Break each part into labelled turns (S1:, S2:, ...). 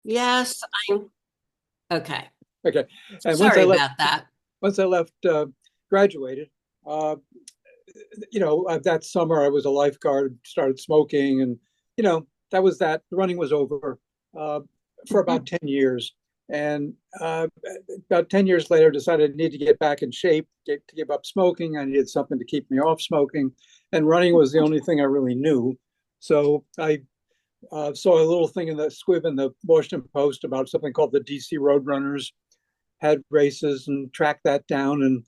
S1: Yes, I'm okay.
S2: Okay. And
S1: Sorry about that.
S2: once I left, graduated, uh, that summer I was a lifeguard, started smoking, and that was that. The running was over uh, for about 10 years, and about 10 years later, decided I need to get back in shape, to give up smoking. I needed something to keep me off smoking, and running was the only thing I really knew. So I saw a little thing in the squib in the Washington Post about something called the DC Roadrunners, had races and tracked that down and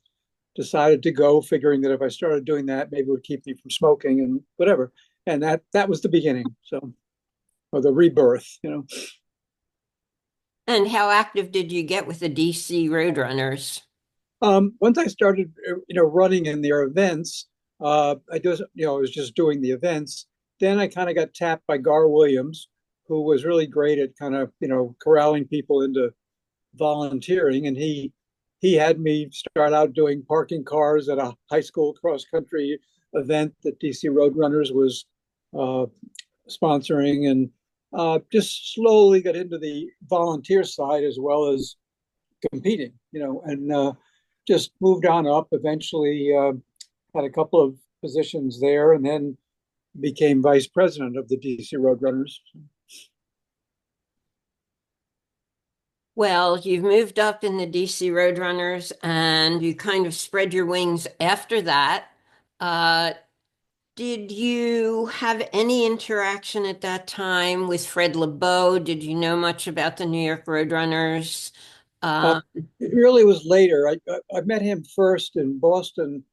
S2: decided to go, figuring that if I started doing that, maybe it would keep me from smoking and whatever. And that was the beginning. So, or the rebirth.
S1: And how active did you get with the DC Roadrunners?
S2: Once I started, running in their events, I was just doing the events. Then I kind of got tapped by Gar Williams, who was really great at kind of, corralling people into volunteering, and he had me start out doing parking cars at a high school cross country event that DC Roadrunners was uh, sponsoring, and just slowly got into the volunteer side as well as competing, and just moved on up. Eventually, had a couple of positions there, and then became vice president of the DC Roadrunners.
S1: Well, you've moved up in the DC Roadrunners and you kind of spread your wings after that. Uh, did you have any interaction at that time with Fred LeBeau? Did you know much about the New York Roadrunners?
S2: Uh,
S1: Uh,
S2: it really was later. I met him first in Boston.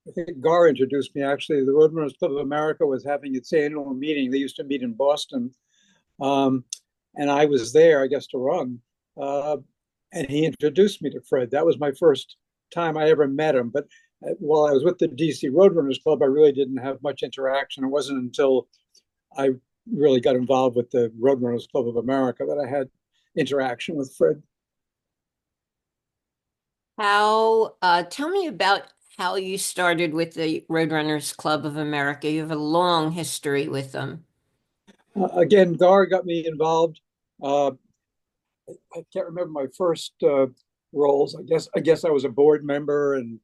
S2: I think Gar introduced me actually. The Roadrunners Club of America was having its annual meeting. They used to meet in Boston. Um, and I was there, I guess, to run. Uh, and he introduced me to Fred. That was my first time I ever met him. But while I was with the DC Roadrunners Club, I really didn't have much interaction. It wasn't until I really got involved with the Roadrunners Club of America that I had interaction with Fred.
S1: tell me about how you started with the Roadrunners Club of America. You have a long history with them.
S2: Again, Gar got me involved. Uh, I can't remember my first roles. I guess I was a board member, and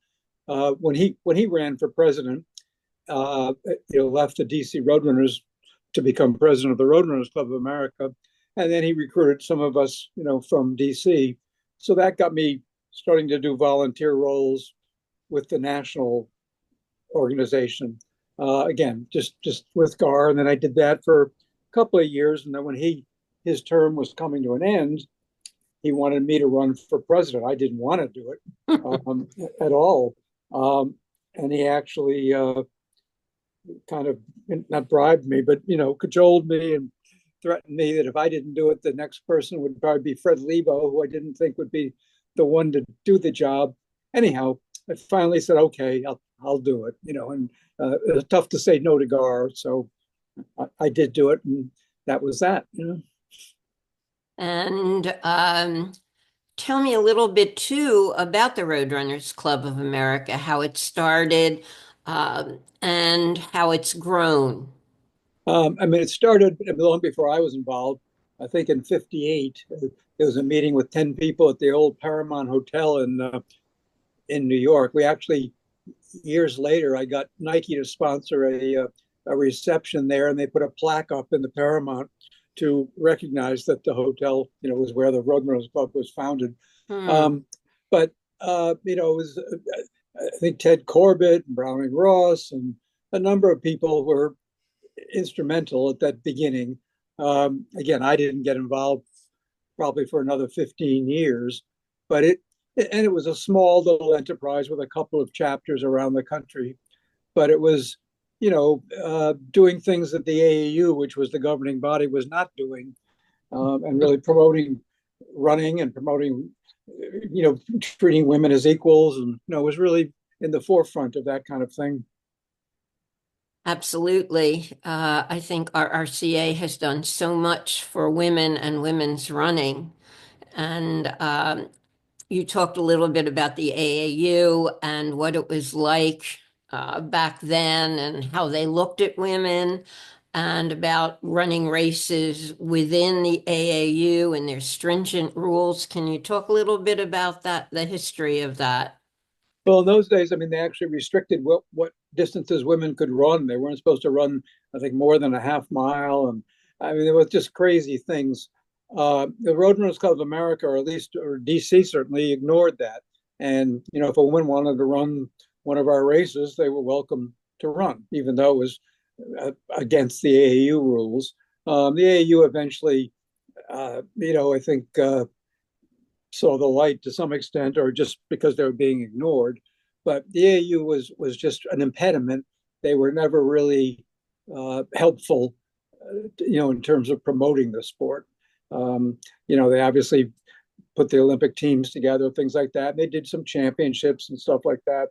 S2: when he ran for president, left the DC Roadrunners to become president of the Roadrunners Club of America, and then he recruited some of us, from DC. So that got me starting to do volunteer roles with the national organization. Again, just with Gar, and then I did that for a couple of years, and then when his term was coming to an end, he wanted me to run for president. I didn't want to do it at all, and he actually kind of not bribed me, but cajoled me and threatened me that if I didn't do it, the next person would probably be Fred Lebo, who I didn't think would be the one to do the job. Anyhow, I finally said, okay, I'll do it. And it was tough to say no to Gar, so I did do it, and that was that.
S1: And tell me a little bit too about the Roadrunners Club of America, how it started, and how it's grown.
S2: I mean, it started long before I was involved. I think in '58, there was a meeting with 10 people at the old Paramount Hotel in New York. We actually, years later, I got Nike to sponsor a reception there, and they put a plaque up in the Paramount to recognize that the hotel, was where the Roadrunners Club was founded.
S1: Hmm,
S2: Um, but it was, I think Ted Corbett and Browning Ross and a number of people were instrumental at that beginning. Again, I didn't get involved probably for another 15 years, but it was a small little enterprise with a couple of chapters around the country. But it was, doing things that the AAU, which was the governing body, was not doing, and really promoting running and promoting, treating women as equals, and was really in the forefront of that kind of thing.
S1: absolutely. I think RRCA has done so much for women and women's running. And you talked a little bit about the AAU and what it was like back then and how they looked at women. and about running races within the AAU and their stringent rules. Can you talk a little bit about that, the history of that?
S2: Well, in those days, I mean, they actually restricted what distances women could run. They weren't supposed to run, I think, more than a half mile, and I mean, it was just crazy things. The Roadrunners Club of America, or at least, or DC, certainly ignored that. And if a woman wanted to run one of our races, they were welcome to run, even though it was against the AAU rules. The AAU eventually, I think, saw the light to some extent, or just because they were being ignored. But the AAU was just an impediment. They were never really helpful, in terms of promoting the sport. They obviously put the Olympic teams together, things like that. They did some championships and stuff like that.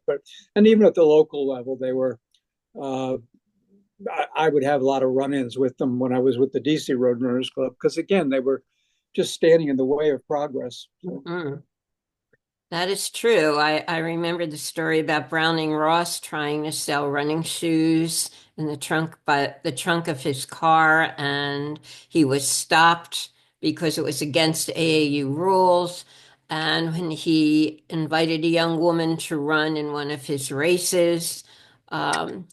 S2: And even at the local level, they were. I would have a lot of run-ins with them when I was with the DC Roadrunners Club because again, they were just standing in the way of progress.
S1: Mm. That is true. I remember the story about Browning Ross trying to sell running shoes in the trunk of his car, and he was stopped because it was against AAU rules. And when he invited a young woman to run in one of his races,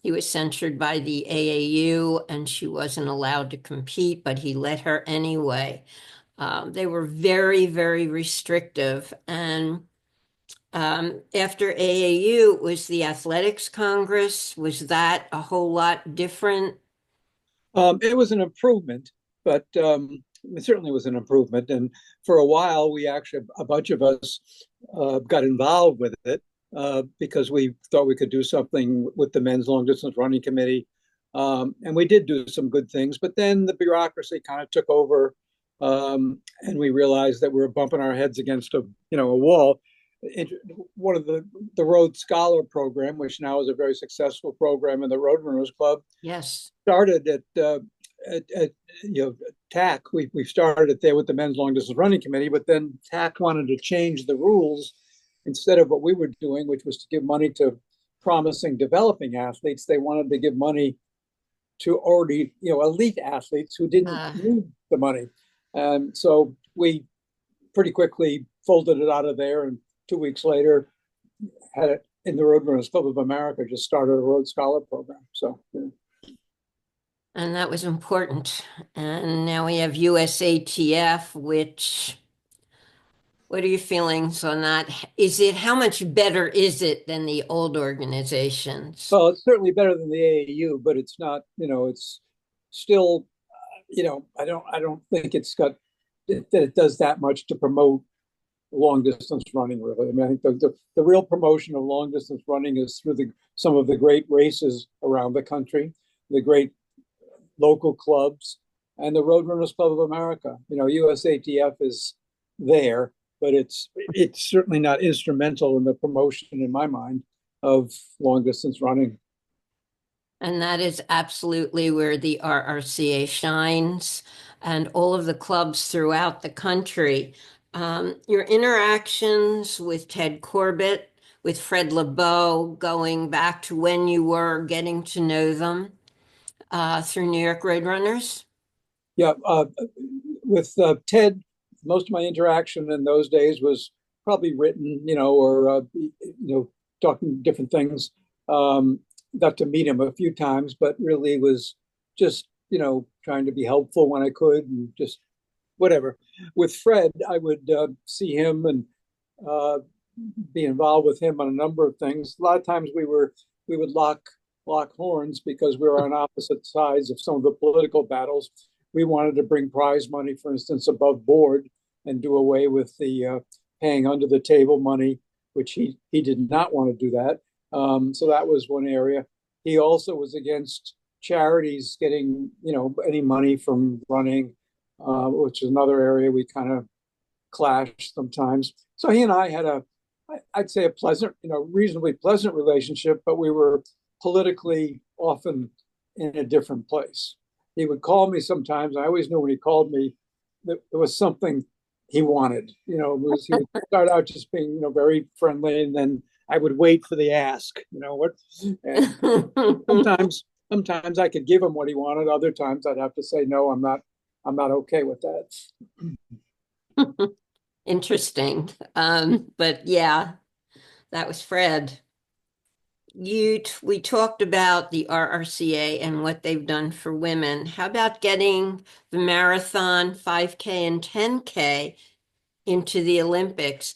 S1: he was censured by the AAU, and she wasn't allowed to compete, but he let her anyway. They were very, very restrictive, and after AAU, was the Athletics Congress. Was that a whole lot different?
S2: It was an improvement, but it certainly was an improvement. And for a while, we actually, a bunch of us got involved with it because we thought we could do something with the men's long distance running committee. And we did do some good things, but then the bureaucracy kind of took over, and we realized that we were bumping our heads against a wall. One of the Rhodes Scholar program, which now is a very successful program in the Roadrunners Club,
S1: Yes.
S2: started at TAC. We started it there with the men's long distance running committee, but then TAC wanted to change the rules instead of what we were doing, which was to give money to promising developing athletes. They wanted to give money to already elite athletes who didn't
S1: Uh,
S2: need the money, and so we pretty quickly folded it out of there. And 2 weeks later, had it in the Roadrunners Club of America. Just started a Rhodes Scholar program. So. Yeah.
S1: and that was important. And now we have USATF, which, what are your feelings on that? How much better is it than the old organizations?
S2: Well, it's certainly better than the AAU, but it's not. It's still. I don't think it's got that it does that much to promote long distance running. Really, I mean, I think the real promotion of long distance running is through some of the great races around the country, the great local clubs, and the Roadrunners Club of America. USATF is there, but it's certainly not instrumental in the promotion, in my mind, of long distance running.
S1: And that is absolutely where the RRCA shines and all of the clubs throughout the country. Your interactions with Ted Corbett, with Fred LeBeau, going back to when you were getting to know them through New York Roadrunners.
S2: Yeah, with Ted, most of my interaction in those days was probably written, or talking different things. Got to meet him a few times, but really was just trying to be helpful when I could, and just whatever. With Fred, I would see him and uh, be involved with him on a number of things. A lot of times we would lock horns because we were on opposite sides of some of the political battles. We wanted to bring prize money, for instance, above board and do away with the paying under the table money, which he did not want to do that. So that was one area. He also was against charities getting any money from running, which is another area we kind of clash sometimes. So he and I had I'd say a pleasant, reasonably pleasant relationship, but we were politically often in a different place. He would call me sometimes. I always knew when he called me that there was something he wanted. He would start out just being, very friendly, and then I would wait for the ask. And sometimes sometimes I could give him what he wanted. Other times I'd have to say, no, I'm not okay with that.
S1: Interesting. But yeah, that was Fred. We talked about the RRCA and what they've done for women. How about getting the marathon, 5K, and 10K into the Olympics?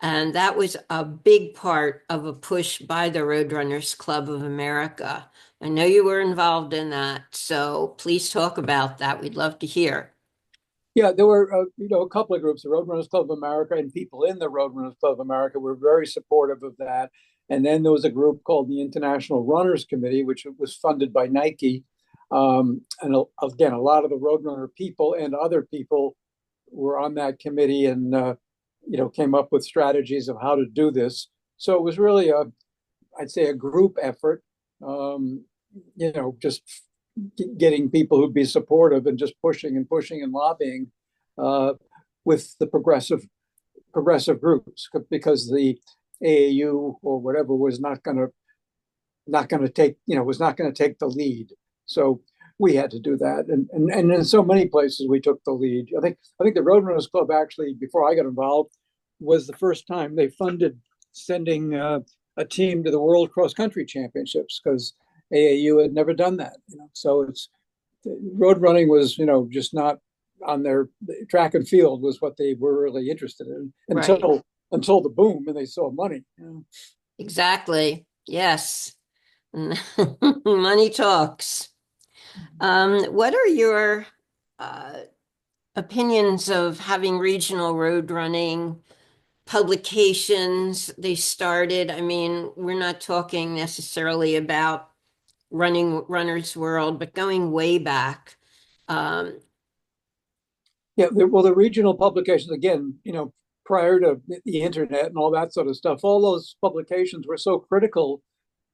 S1: And that was a big part of a push by the Roadrunners Club of America. I know you were involved in that, so please talk about that. We'd love to hear.
S2: Yeah, there were a couple of groups, the Roadrunners Club of America, and people in the Roadrunners Club of America were very supportive of that. And then there was a group called the International Runners Committee, which was funded by Nike. And again, a lot of the Roadrunner people and other people were on that committee, and came up with strategies of how to do this. So it was really I'd say, a group effort. Um, just getting people who'd be supportive and just pushing and pushing and lobbying uh, with the progressive groups, because the AAU or whatever was not going to take was not going to take the lead. So we had to do that, and in so many places we took the lead. I think the Roadrunners Club, actually, before I got involved, was the first time they funded sending a team to the World Cross Country Championships, because AAU had never done that. So it's road running was just not on their track and field was what they were really interested in
S1: Right.
S2: until the boom and they saw money.
S1: Exactly. Yes. Money talks. What are your uh, opinions of having regional road running publications they started? I mean, we're not talking necessarily about Runner's World, but going way back. Um,
S2: Yeah, well, the regional publications, again, prior to the internet and all that sort of stuff, all those publications were so critical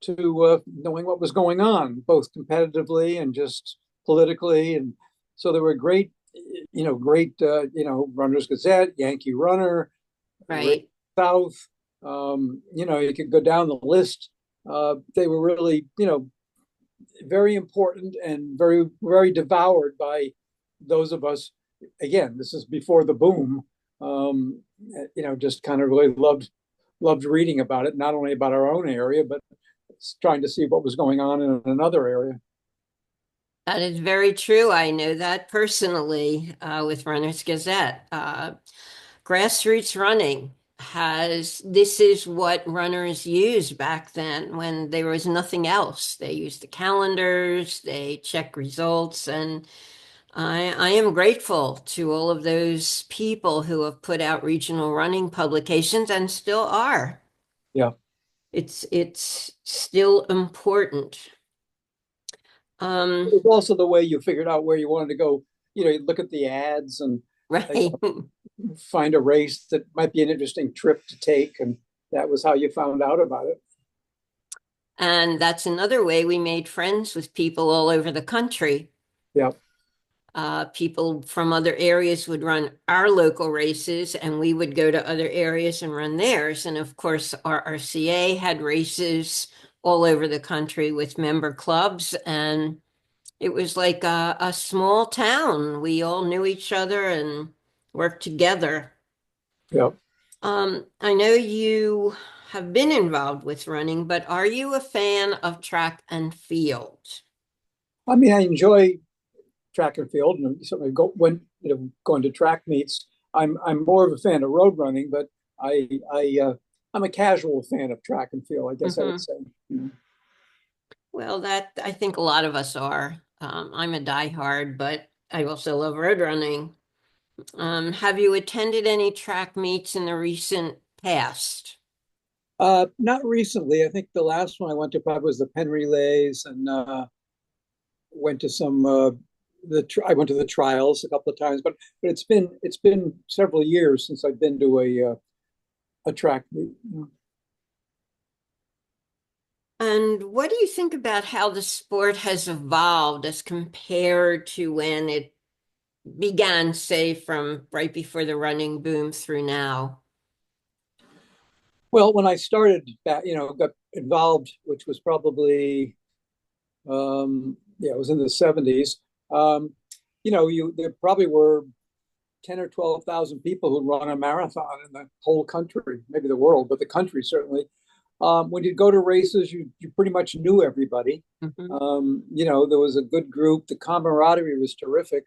S2: to knowing what was going on, both competitively and just politically. And so there were great, Runner's Gazette, Yankee Runner, Race
S1: right.
S2: South. You could go down the list. They were really, very important and very, very devoured by those of us. Again, this is before the boom. Just kind of really loved reading about it, not only about our own area, but trying to see what was going on in another area.
S1: That is very true. I know that personally with Runner's Gazette. Grassroots running this is what runners used back then when there was nothing else. They used the calendars, they check results, and I am grateful to all of those people who have put out regional running publications and still are.
S2: Yeah.
S1: It's still important. Um,
S2: It was also the way you figured out where you wanted to go. You look at the ads and
S1: right.
S2: find a race that might be an interesting trip to take. And that was how you found out about it.
S1: And that's another way we made friends with people all over the country.
S2: Yeah.
S1: People from other areas would run our local races, and we would go to other areas and run theirs. And of course, RRCA had races all over the country with member clubs, and it was like a small town. We all knew each other and worked together.
S2: Yeah.
S1: I know you have been involved with running, but are you a fan of track and field?
S2: I mean, I enjoy track and field, and certainly going to track meets. I'm more of a fan of road running, but I'm a casual fan of track and field, I guess I would
S1: Hmm.
S2: say.
S1: Well, that I think a lot of us are. I'm a diehard, but I also love road running. Have you attended any track meets in the recent past?
S2: Not recently. I think the last one I went to probably was the Penn Relays, and went to some I went to the trials a couple of times, but it's been several years since I've been to a track meet.
S1: And what do you think about how the sport has evolved as compared to when it began, say, from right before the running boom through now?
S2: Well, when I started, got involved, which was probably Yeah, it was in the 70s. Um, there probably were 10 or 12,000 people who run a marathon in the whole country, maybe the world, but the country certainly. When you go to races, you pretty much knew everybody.
S1: Mhm.
S2: There was a good group. The camaraderie was terrific.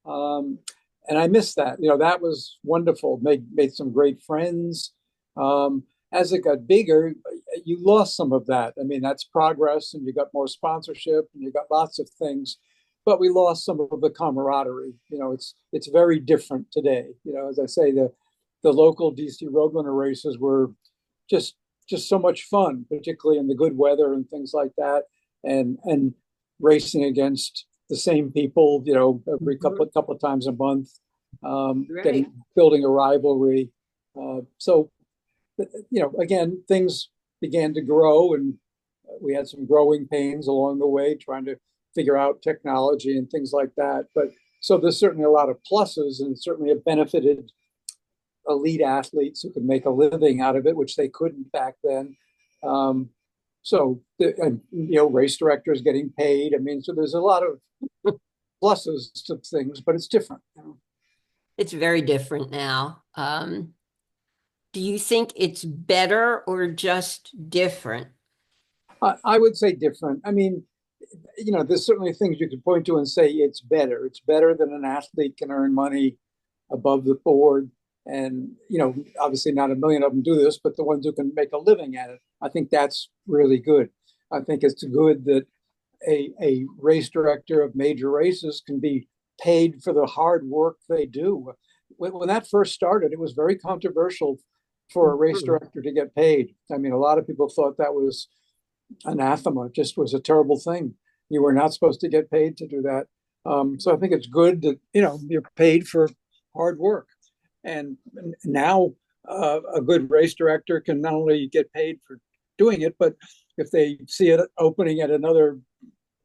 S2: Um, and I missed that. That was wonderful. Made some great friends. Um, as it got bigger, you lost some of that. I mean, that's progress, and you got more sponsorship, and you got lots of things, but we lost some of the camaraderie. It's very different today. As I say, the local DC Roadrunner races were just just so much fun, particularly in the good weather and things like that, and racing against the same people, every
S1: Mhm.
S2: couple of times a month,
S1: Right.
S2: getting building a rivalry. So again, things began to grow, and we had some growing pains along the way, trying to figure out technology and things like that. But so there's certainly a lot of pluses, and certainly it benefited elite athletes who could make a living out of it, which they couldn't back then. Um, and race directors getting paid. I mean, so there's a lot of pluses to things, but it's different.
S1: It's very different now. Do you think it's better or just different?
S2: I would say different. I mean, there's certainly things you could point to and say it's better. It's better than an athlete can earn money above the board. And, obviously not a million of them do this, but the ones who can make a living at it, I think that's really good. I think it's good that a race director of major races can be paid for the hard work they do. When that first started, it was very controversial for a race
S1: Mhm.
S2: director to get paid. I mean, a lot of people thought that was anathema, just was a terrible thing. You were not supposed to get paid to do that. So I think it's good that you're paid for hard work. And now a good race director can not only get paid for doing it, but if they see it opening at another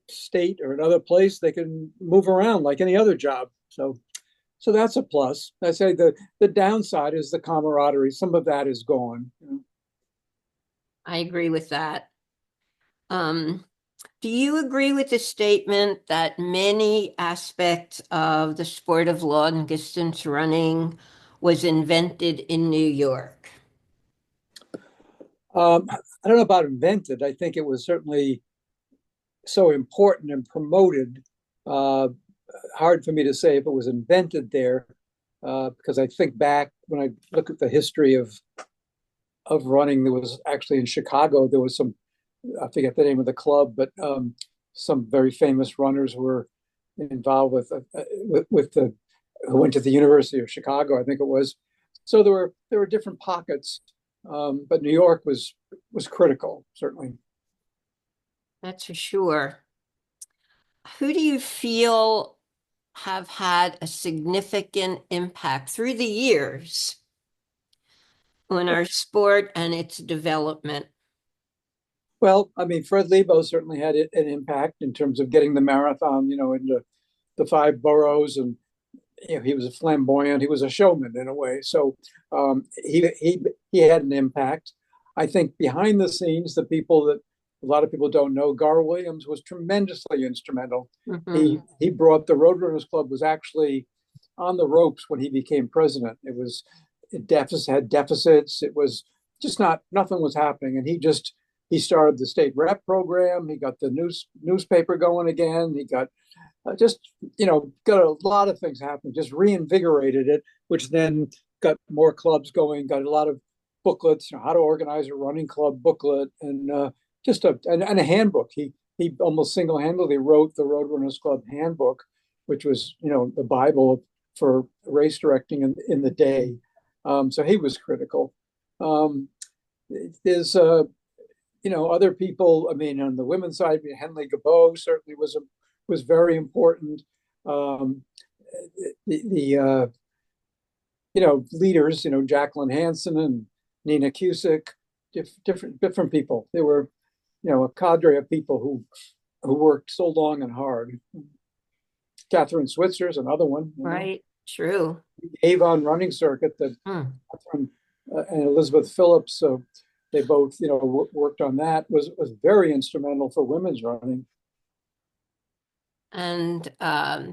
S2: state or another place, they can move around like any other job. So that's a plus. I say the downside is the camaraderie. Some of that is gone.
S1: I agree with that. Um, do you agree with the statement that many aspects of the sport of long distance running was invented in New York?
S2: I don't know about invented. I think it was certainly so important and promoted. Uh, Hard for me to say if it was invented there, because I think back when I look at the history of running, there was actually in Chicago, there was some, I forget the name of the club, but some very famous runners were involved with the who went to the University of Chicago, I think it was. So there were different pockets, but New York was critical, certainly.
S1: That's for sure. Who do you feel have had a significant impact through the years on our sport and its development?
S2: Well, I mean, Fred Lebo certainly had an impact in terms of getting the marathon, into the five boroughs, and he was a flamboyant. He was a showman in a way. So he had an impact. I think behind the scenes, the people that a lot of people don't know, Gar Williams was tremendously instrumental. He
S1: Mhm.
S2: he brought the Roadrunners Club was actually on the ropes when he became president. It had deficits. It was just nothing was happening, and he started the state rep program. He got the newspaper going again. He got just got a lot of things happening, just reinvigorated it, which then got more clubs going, got a lot of booklets, how to organize a running club booklet, and and a handbook. He almost single-handedly wrote the Roadrunners Club handbook, which was the Bible for race directing in the day. So he was critical. Um, there's other people. I mean, on the women's side, Henley Gabot certainly was very important. Um, the leaders, Jacqueline Hansen and Nina Cusick, different people. They were a cadre of people who worked so long and hard. Catherine Switzer is another one.
S1: Right. True.
S2: Avon Running Circuit that
S1: Hmm.
S2: Catherine and Elizabeth Phillips. They both worked on that. Was very instrumental for women's running.
S1: And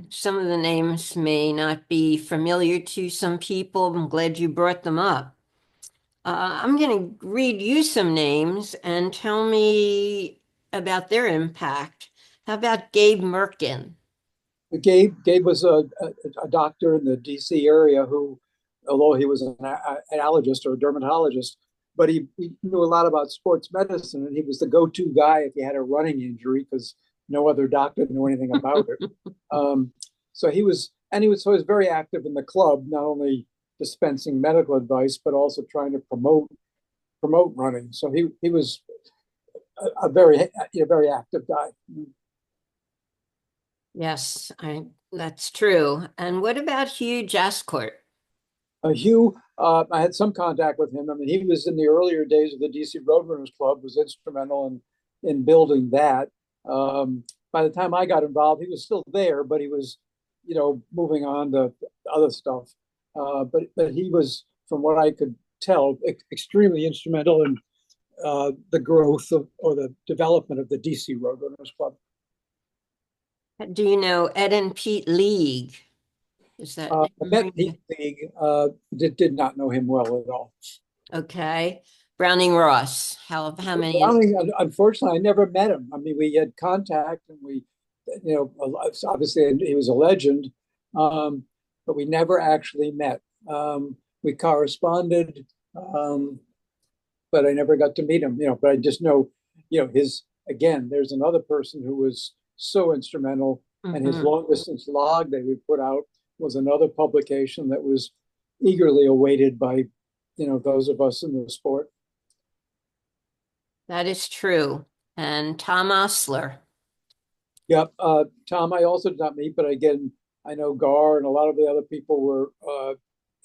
S1: some of the names may not be familiar to some people. I'm glad you brought them up. I'm going to read you some names and tell me about their impact. How about Gabe Merkin?
S2: Gabe was a doctor in the DC area who, although he was an allergist or a dermatologist, but he knew a lot about sports medicine, and he was the go-to guy if you had a running injury because no other doctor knew anything about it. Um, so he was very active in the club, not only dispensing medical advice but also trying to promote running. So he was a very active guy.
S1: Yes, that's true. And what about Hugh Jascourt?
S2: Hugh, I had some contact with him. I mean, he was in the earlier days of the DC Roadrunners Club, was instrumental in building that. By the time I got involved, he was still there, but he was, moving on to other stuff. But he was, from what I could tell, extremely instrumental in the growth of or the development of the DC Roadrunners Club.
S1: Do you know Ed and Pete League? Is that
S2: I met
S1: name?
S2: Pete League, did not know him well at all.
S1: Okay. Browning Ross. How many?
S2: Browning, unfortunately, I never met him. I mean, we had contact, and obviously he was a legend, but we never actually met. We corresponded, but I never got to meet him. But I just know, his again. There's another person who was so instrumental, and his
S1: Mhm.
S2: long distance log that we put out was another publication that was eagerly awaited by, those of us in the sport.
S1: That is true. And Tom Osler.
S2: Yep. Tom, I also did not meet, but again, I know Gar and a lot of the other people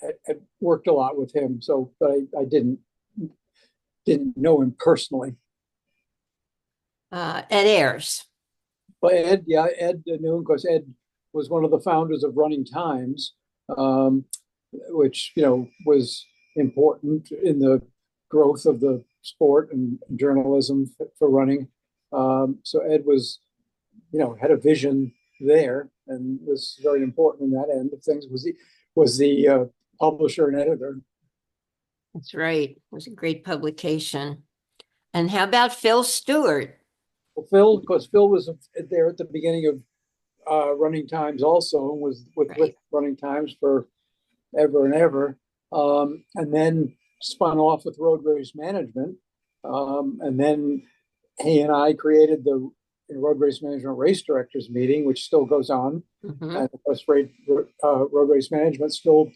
S2: had worked a lot with him. So, but I didn't know him personally.
S1: Ed Ayers.
S2: But Ed, yeah, Ed knew him because Ed was one of the founders of Running Times, um, which was important in the growth of the sport and journalism for running. So Ed was had a vision there and was very important in that end of things. Was the publisher and editor.
S1: That's right. It was a great publication. And how about Phil Stewart?
S2: Well, Phil, because Phil was there at the beginning of Running Times, also and was with
S1: Right.
S2: Running Times for ever and ever, and then spun off with Road Race Management, and then he and I created the Road Race Management Race Directors Meeting, which still goes on.
S1: Hmm.
S2: And of course, Road Race Management still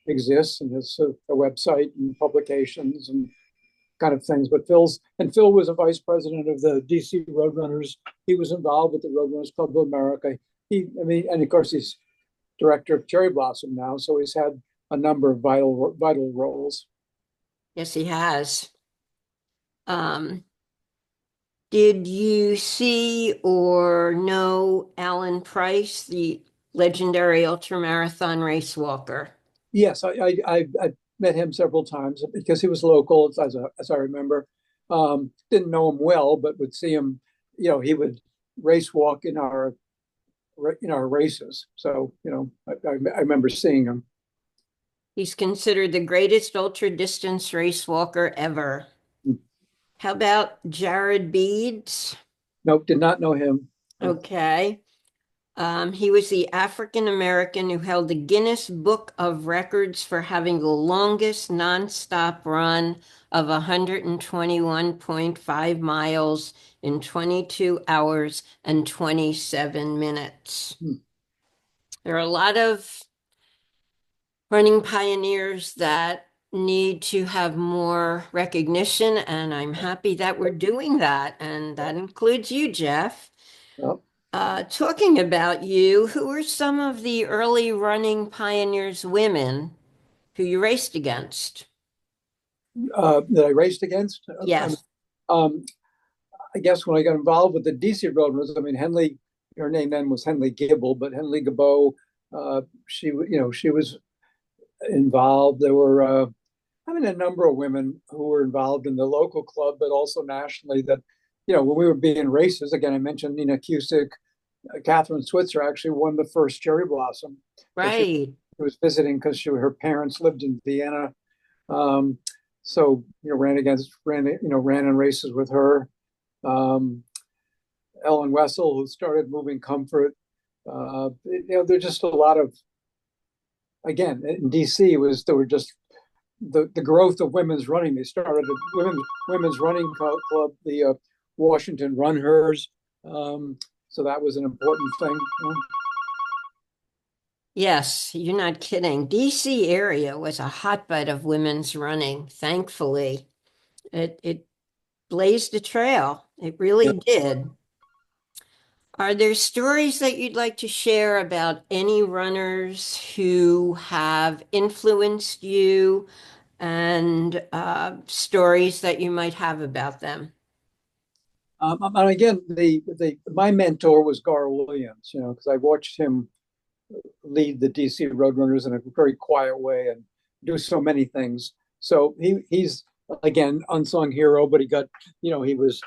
S2: exists and has a website and publications and kind of things. But Phil was a vice president of the DC Roadrunners. He was involved with the Roadrunners Club of America. And of course, he's director of Cherry Blossom now, so he's had a number of vital roles.
S1: Yes, he has. Um, did you see or know Alan Price, the legendary ultramarathon race walker?
S2: Yes, I met him several times because he was local, as I remember. Didn't know him well, but would see him. He would race walk in our races. So I remember seeing him.
S1: He's considered the greatest ultra distance race walker ever. How about Jared Beads?
S2: Nope, did not know him.
S1: Okay. He was the African American who held the Guinness Book of Records for having the longest nonstop run of 121.5 miles in 22 hours and 27 minutes. There are a lot of running pioneers that need to have more recognition, and I'm happy that we're doing that. And that includes you, Jeff.
S2: Well,
S1: Talking about you, who are some of the early running pioneers women who you raced against?
S2: that I raced against.
S1: Yes.
S2: Um, I guess when I got involved with the DC Roadrunners, I mean Henley, her name then was Henley Gibble, but Henley Gabot, she was involved. There were, a number of women who were involved in the local club, but also nationally. That when we were being races, again, I mentioned Nina Cusick, Catherine Switzer actually won the first cherry blossom because she
S1: Right.
S2: was visiting because her parents lived in Vienna. Um, so ran in races with her. Um, Ellen Wessel, who started Moving Comfort. There's just a lot of, again, in DC there were just the growth of women's running. They started a women's running club, the Washington Run Hers. So that was an important thing.
S1: Yes, you're not kidding. DC area was a hotbed of women's running, thankfully. It blazed a trail. It
S2: Yeah.
S1: really did. Are there stories that you'd like to share about any runners who have influenced you and stories that you might have about them?
S2: And again, the my mentor was Gar Williams, because I watched him lead the DC Roadrunners in a very quiet way and do so many things. So he's again unsung hero, but he was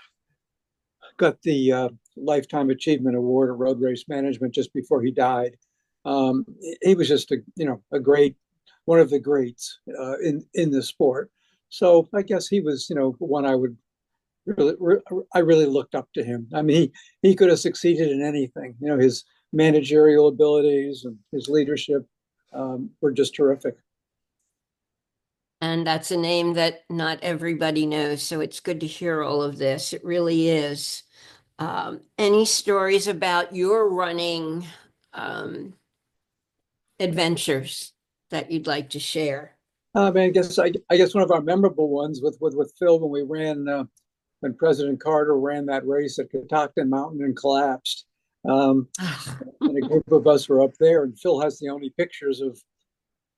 S2: got the Lifetime Achievement Award of Road Race Management just before he died. Um, he was just a great one of the greats in the sport. So I guess he was one I would really I really looked up to him. I mean, he could have succeeded in anything. His managerial abilities and his leadership were just terrific.
S1: And that's a name that not everybody knows, so it's good to hear all of this. It really is. Any stories about your running um, adventures that you'd like to share?
S2: I guess one of our memorable ones with Phil when we ran when President Carter ran that race at Catoctin Mountain and collapsed. Um, and a group of us were up there, and Phil has the only pictures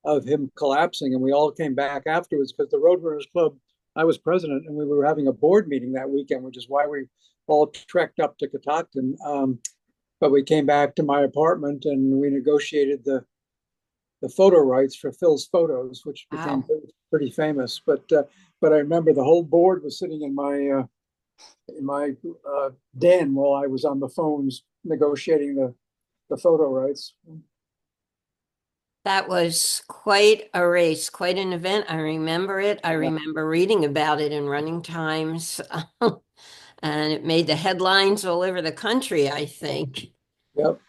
S2: of him collapsing, and we all came back afterwards because the Roadrunners Club. I was president, and we were having a board meeting that weekend, which is why we all trekked up to Catoctin. But we came back to my apartment, and we negotiated the photo rights for Phil's photos, which became
S1: Wow.
S2: pretty famous. But I remember the whole board was sitting in my den while I was on the phones negotiating the photo rights.
S1: That was quite a race, quite an event. I remember it. I
S2: Yeah,
S1: remember reading about it in Running Times, and it made the headlines all over the country, I think.
S2: yep.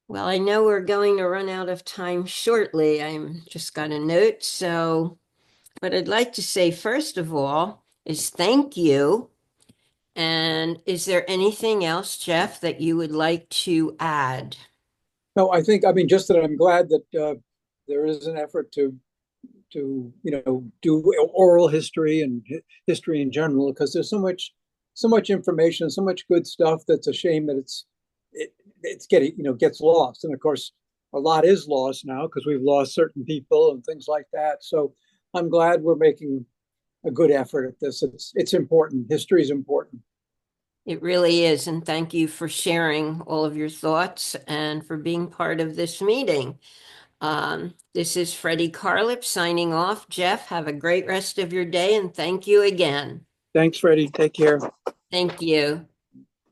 S1: Well, I know we're going to run out of time shortly. I'm just got a note. So, what I'd like to say, first of all, is thank you. And is there anything else, Jeff, that you would like to add?
S2: No, I mean, just that I'm glad that there is an effort to do oral history and history in general because there's so much information, so much good stuff that's a shame that it's getting gets lost. And of course, a lot is lost now because we've lost certain people and things like that. So I'm glad we're making a good effort at this. It's important. History is important.
S1: It really is. And thank you for sharing all of your thoughts and for being part of this meeting. This is Freddie Carlip signing off. Jeff, have a great rest of your day and thank you again.
S2: Thanks, Freddie. Take care.
S1: Thank you.